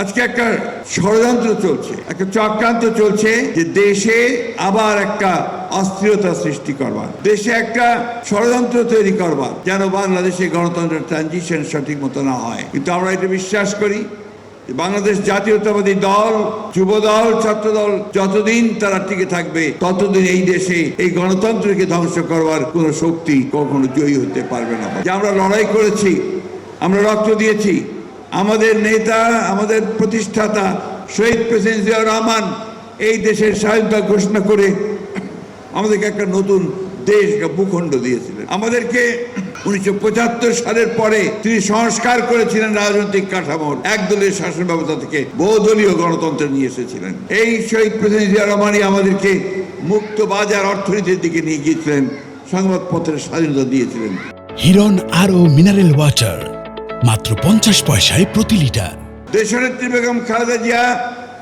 আজকে একটা ষড়যন্ত্র চলছে, একটা চক্রান্ত চলছে যে দেশে আবার একটা অস্থিরতা সৃষ্টি করবার, দেশে একটা ষড়যন্ত্র তৈরি করবার, যেন বাংলাদেশে গণতন্ত্রের ট্রানজিশন সঠিক মতো না হয়। কিন্তু আমরা এটা বিশ্বাস করি যে বাংলাদেশ জাতীয়তাবাদী দল, যুব দল, ছাত্র দল যতদিন তারা টিকে থাকবে ততদিন এই দেশে এই গণতন্ত্রকে ধ্বংস করবার কোনো শক্তি কখনো জয়ী হতে পারবে না। যে আমরা লড়াই করেছি, আমরা রক্ত দিয়েছি, আমাদের নেতা, আমাদের প্রতিষ্ঠাতা শহীদ প্রেসিডেন্ট জিয়াউর রহমান এই দেশের স্বাধীনতা ঘোষণা করে আমাদেরকে একটা নতুন দেশ, ভূখণ্ড দিয়েছিলেন। আমাদেরকে 1975 সালের পরে তিনি সংস্কার করেছিলেন রাজনৈতিক কাঠামোর, একদলীয় শাসন ব্যবস্থা থেকে বহুদলীয় গণতন্ত্রে নিয়ে এসেছিলেন। এই শহীদ প্রেসিডেন্ট জিয়াউর রহমানই আমাদেরকে মুক্ত বাজার অর্থনীতির দিকে নিয়ে গিয়েছিলেন, সংবাদপত্রের স্বাধীনতা দিয়েছিলেন। হিরন আরও মিনারেল ওয়াটার মাত্র 50 পয়সায় প্রতি লিটার। দেশনেত্রী বেগম খালেদা জিয়া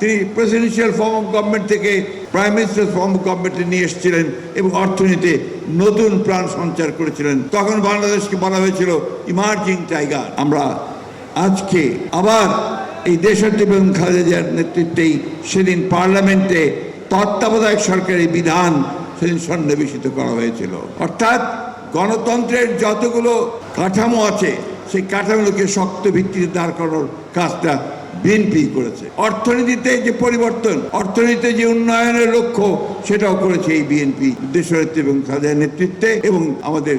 তিনি প্রেসিডেন্সিয়াল ফর্ম অফ গভর্নমেন্ট থেকে প্রাইম মিনিস্টার ফর্ম অফ গভর্নমেন্টে নিয়ে এসেছিলেন এবং অর্থনীতিতে নতুন প্রাণ সঞ্চার করেছিলেন। তখন বাংলাদেশকে বলা হয়েছিল ইমার্জিং টাইগার। আমরা আজকে আবার এই দেশনেত্রী বেগম খালেদা জিয়ার নেতৃত্বেই সেদিন পার্লামেন্টে তত্ত্বাবধায়ক সরকারি বিধান সেদিন সন্নিবেশিত করা হয়েছিল। অর্থাৎ গণতন্ত্রের যতগুলো কাঠামো আছে সেই কাঠামোগুলোকে শক্ত ভিত্তিতে দাঁড় করানোর কাজটা বিএনপি করেছে। অর্থনীতিতে যে পরিবর্তন, অর্থনীতিতে যে উন্নয়নের লক্ষ্য, সেটাও করেছে এই বিএনপি দেশনেত্রী এবং খালেদার নেতৃত্বে এবং আমাদের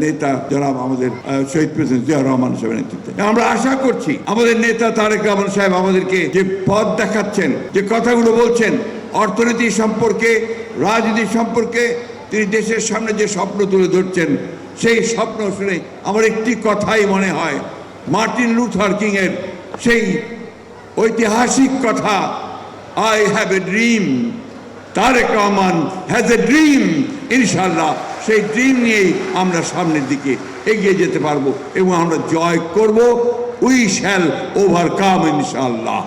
নেতা জনাব আমাদের শহীদ প্রেসিডেন্ট জিয়াউর রহমান সাহেবের নেতৃত্বে। আমরা আশা করছি আমাদের নেতা তারেক রহমান সাহেব আমাদেরকে যে পথ দেখাচ্ছেন, যে কথাগুলো বলছেন অর্থনীতি সম্পর্কে, রাজনীতি সম্পর্কে, তিনি দেশের সামনে যে স্বপ্ন তুলে ধরছেন, সেই স্বপ্ন শুনে আমার একটি কথাই মনে হয়, মার্টিন লুথার কিং এর সেই ঐতিহাসিক কথা, I have a dream, Tarique Rahman has a dream. ইনশাল্লাহ সেই ড্রিম নিয়েই আমরা সামনের দিকে এগিয়ে যেতে পারবো এবং আমরা জয় করব। উই শ্যাল ওভারকাম ইনশাল্লাহ।